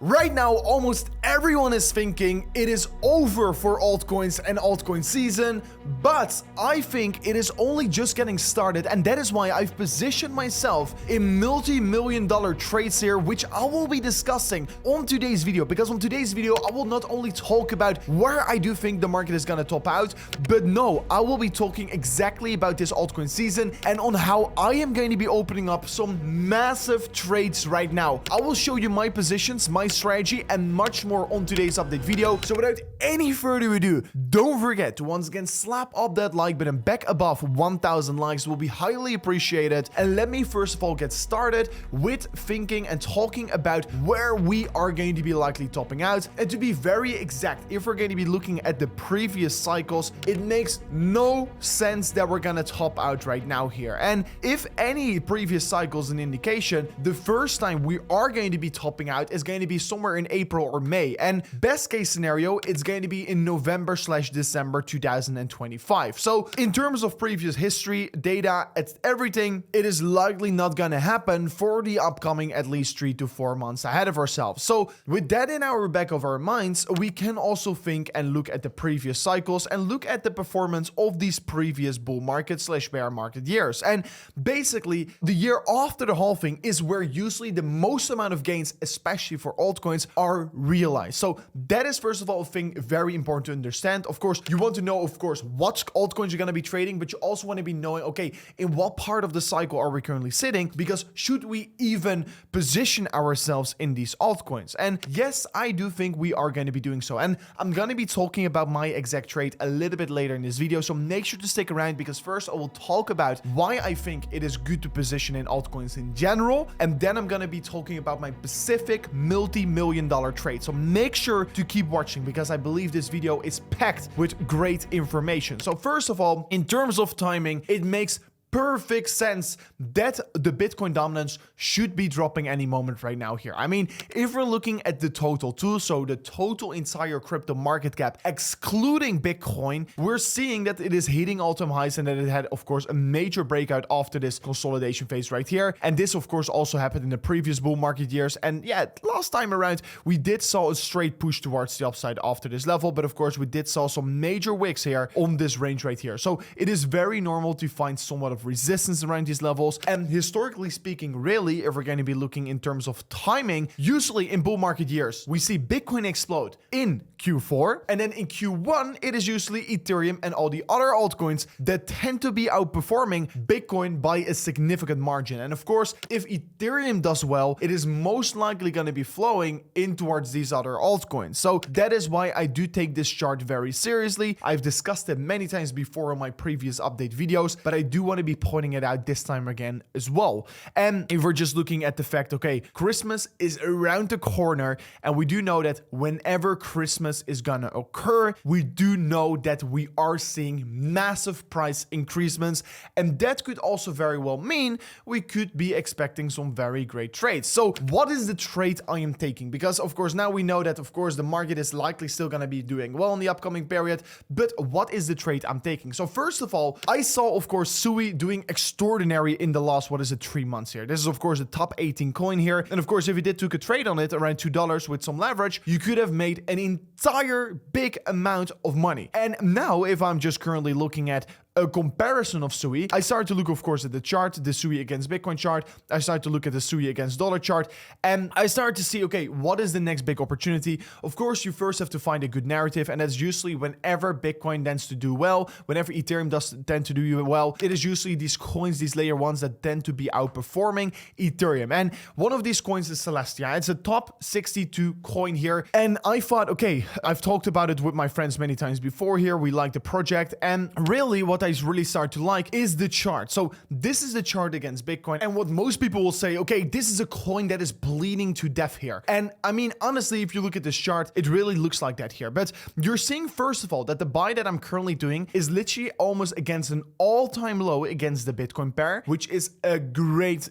Right now, almost everyone is thinking it is over for altcoins and altcoin season, but I think it is only just getting started, and that is why I've positioned myself in multi-million-dollar trades here, which I will be discussing on today's video, because on today's video, I will not only talk about where I do think the market is gonna top out, but no, I will be talking exactly about this altcoin season and on how I am going to be opening up some massive trades right now. I will show you my positions, my strategy, and much more on today's update video. So without any further ado, don't forget to once again slap up that like button back above 1,000 likes, will be highly appreciated. And let me first of all get started with thinking and talking about where we are going to be likely topping out. And to be very exact, if we're going to be looking at the previous cycles, it makes no sense that we're gonna top out right now here. And if any previous cycle is an indication, the first time we are going to be topping out is going to be somewhere in April or May, and best case scenario, it's going to be in November/December 2025. So in terms of previous history, data, it's everything, it is likely not gonna happen for the upcoming at least 3 to 4 months ahead of ourselves. So with that in our back of our minds, we can also think and look at the previous cycles and look at the performance of these previous bull market/bear market years. And basically, the year after the halving is where usually the most amount of gains, especially for altcoins, are realized. So that is first of all a thing very important to understand. Of course, you want to know, of course, what altcoins you're going to be trading, but you also want to be knowing, okay, in what part of the cycle are we currently sitting? Because should we even position ourselves in these altcoins? And yes, I do think we are going to be doing so. And I'm going to be talking about my exact trade a little bit later in this video. So make sure to stick around, because first I will talk about why I think it is good to position in altcoins in general. And then I'm going to be talking about my specific multi-million-dollar trade. So make sure to keep watching, because I believe this video is packed with great information. So first of all, in terms of timing, it makes perfect sense that the Bitcoin dominance should be dropping any moment right now here. I mean, if we're looking at the total too, so the total entire crypto market cap, excluding Bitcoin, we're seeing that it is hitting all-time highs, and that it had, of course, a major breakout after this consolidation phase right here. And this, of course, also happened in the previous bull market years. And yeah, last time around, we did saw a straight push towards the upside after this level, but of course, we did saw some major wicks here on this range right here. So it is very normal to find somewhat of resistance around these levels. And historically speaking, really, if we're going to be looking in terms of timing, usually in bull market years, we see Bitcoin explode in Q4, and then in Q1, it is usually Ethereum and all the other altcoins that tend to be outperforming Bitcoin by a significant margin. And of course, if Ethereum does well, it is most likely going to be flowing in towards these other altcoins. So that is why I do take this chart very seriously. I've discussed it many times before in my previous update videos, but I do want to be pointing it out this time again as well. And if we're just looking at the fact, okay, Christmas is around the corner, and we do know that whenever Christmas is gonna occur, we do know that we are seeing massive price increasements, and that could also very well mean we could be expecting some very great trades. So what is the trade I am taking? Because of course now we know that of course the market is likely still gonna be doing well in the upcoming period, but what is the trade I'm taking? So first of all, I saw of course SUI doing extraordinary in the last, 3 months here. This is of course the top 18 coin here, and of course if you took a trade on it around $2 with some leverage, you could have made an entire big amount of money. And now if I'm just currently looking at a comparison of SUI, I started to look, of course, at the chart, the SUI against Bitcoin chart. I started to look at the SUI against dollar chart, and I started to see, okay, what is the next big opportunity? Of course, you first have to find a good narrative, and that's usually whenever Bitcoin tends to do well, whenever Ethereum does tend to do well, it is usually these coins, these layer ones, that tend to be outperforming Ethereum. And one of these coins is Celestia. It's a top 62 coin here, and I thought, okay, I've talked about it with my friends many times before here. We like the project, and really what I really start to like is the chart. So this is the chart against Bitcoin, and what most people will say, okay, this is a coin that is bleeding to death here. And I mean, honestly, if you look at this chart, it really looks like that here. But you're seeing, first of all, that the buy that I'm currently doing is literally almost against an all-time low against the Bitcoin pair, which is a great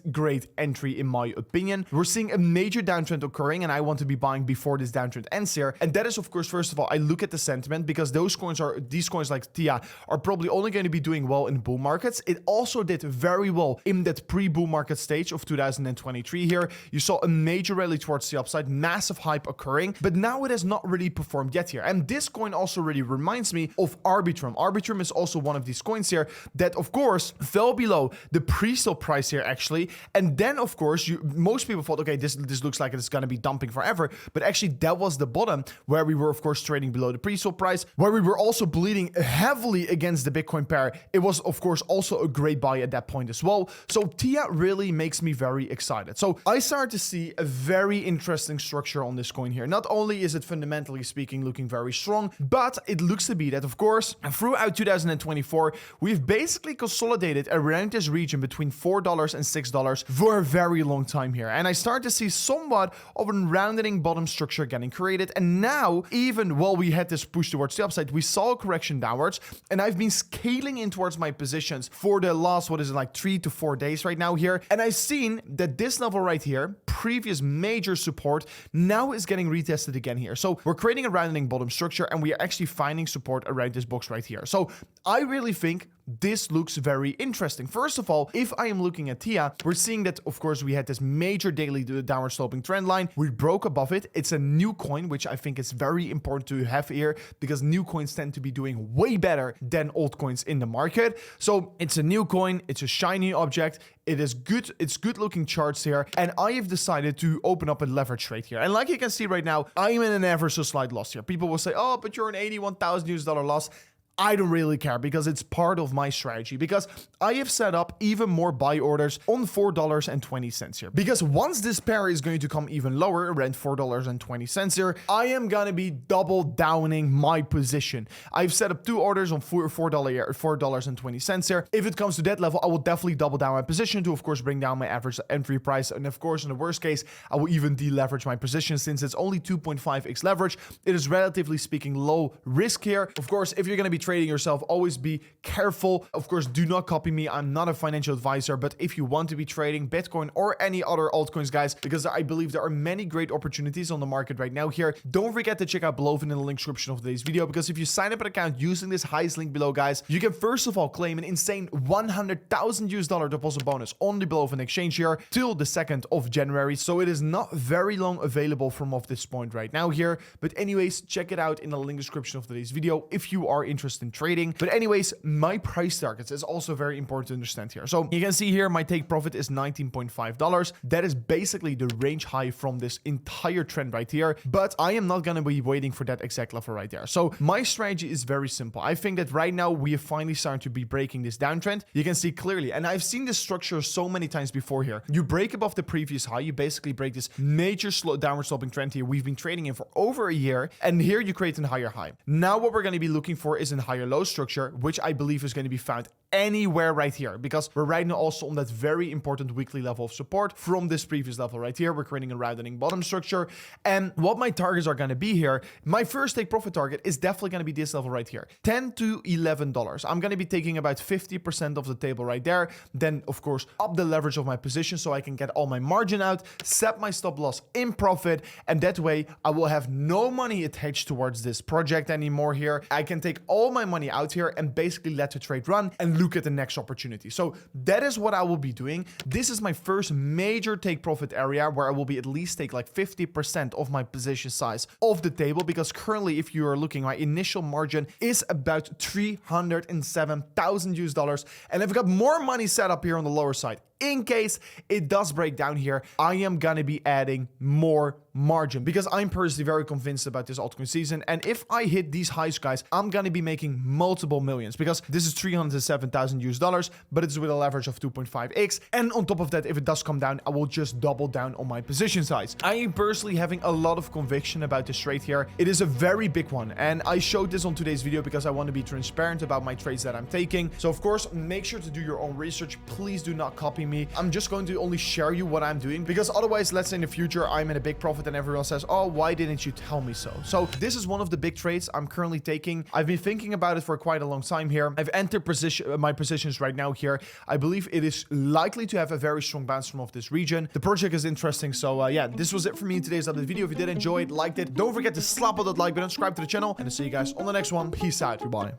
entry in my opinion. We're seeing a major downtrend occurring, and I want to be buying before this downtrend ends here. And that is, of course, first of all, I look at the sentiment, because these coins like TIA are probably only going going to be doing well in bull markets. It also did very well in that pre-bull market stage of 2023 here. You saw a major rally towards the upside, massive hype occurring, but now it has not really performed yet here. And this coin also really reminds me of Arbitrum. Arbitrum is also one of these coins here that, of course, fell below the pre-sale price here actually. And then, of course, most people thought, okay, this looks like it's going to be dumping forever. But actually, that was the bottom where we were, of course, trading below the pre-sale price, where we were also bleeding heavily against the Bitcoin pair. It was, of course, also a great buy at that point as well. So TIA really makes me very excited. So I started to see a very interesting structure on this coin here. Not only is it fundamentally speaking looking very strong, but it looks to be that, of course, throughout 2024, we've basically consolidated around this region between $4 and $6 for a very long time here. And I start to see somewhat of a rounding bottom structure getting created. And now, even while we had this push towards the upside, we saw a correction downwards. And I've been scaling in towards my positions for the last, what is it, like 3 to 4 days right now here. And I've seen that this level right here, previous major support, now is getting retested again here. So we're creating a rounding bottom structure and we are actually finding support around this box right here. So I really think this looks very interesting. First of all, if I am looking at TIA, we're seeing that, of course, we had this major daily downward sloping trend line. We broke above it. It's a new coin, which I think is very important to have here because new coins tend to be doing way better than old coins in the market. So it's a new coin. It's a shiny object. It is good. It's good looking charts here. And I have decided to open up a leverage trade here. And like you can see right now, I am in an ever so slight loss here. People will say, oh, but you're an $81,000 loss. I don't really care because it's part of my strategy, because I have set up even more buy orders on $4.20 here. Because once this pair is going to come even lower, around $4.20 here, I am going to be double downing my position. I've set up 2 orders on $4.20 here. If it comes to that level, I will definitely double down my position to, of course, bring down my average entry price. And of course, in the worst case, I will even deleverage my position since it's only 2.5x leverage. It is relatively speaking low risk here. Of course, if you're going to be trading yourself, always be careful. Of course, do not copy me. I'm not a financial advisor, but if you want to be trading Bitcoin or any other altcoins, guys, because I believe there are many great opportunities on the market right now here, don't forget to check out Blofin in the link description of today's video, because if you sign up an account using this highest link below, guys, you can first of all claim an insane $100,000 deposit bonus on the Blofin exchange here till the 2nd of January. So it is not very long available from off this point right now here. But anyways, check it out in the link description of today's video if you are interested in trading. But anyways, my price targets is also very important to understand here. So you can see here, my take profit is $19.5. That is basically the range high from this entire trend right here. But I am not going to be waiting for that exact level right there. So my strategy is very simple. I think that right now we are finally starting to be breaking this downtrend. You can see clearly, and I've seen this structure so many times before here. You break above the previous high, you basically break this major downward sloping trend here we've been trading in for over a year, and here you create a higher high. Now what we're going to be looking for is a higher low structure, which I believe is going to be found anywhere right here, because we're right now also on that very important weekly level of support from this previous level right here. We're creating a rounding bottom structure, and what my targets are going to be here, my first take profit target is definitely going to be this level right here, $10 to $11. I'm going to be taking about 50% of the table right there. Then of course up the leverage of my position so I can get all my margin out, set my stop loss in profit, and that way I will have no money attached towards this project anymore here. I can take all my money out here and basically let the trade run and look at the next opportunity. So that is what I will be doing. This is my first major take profit area where I will be at least take like 50% of my position size off the table, because currently, if you are looking, my initial margin is about $307,000, and I've got more money set up here on the lower side. In case it does break down here, I am gonna be adding more margin because I'm personally very convinced about this altcoin season. And if I hit these highs, guys, I'm gonna be making multiple millions, because this is $307,000, but it's with a leverage of 2.5x. And on top of that, if it does come down, I will just double down on my position size. I am personally having a lot of conviction about this trade here. It is a very big one, and I showed this on today's video because I want to be transparent about my trades that I'm taking. So of course, make sure to do your own research. Please do not copy me. I'm just going to only share you what I'm doing, because otherwise, let's say in the future I'm in a big profit and everyone says, oh, why didn't you tell me so? So this is one of the big trades I'm currently taking. I've been thinking about it for quite a long time here. I've entered my positions right now here. I believe it is likely to have a very strong bounce from off this region. The project is interesting. So yeah, this was it for me in today's update video. If you did enjoy it, liked it, don't forget to slap on that like button, subscribe to the channel, and I'll see you guys on the next one. Peace out. Goodbye.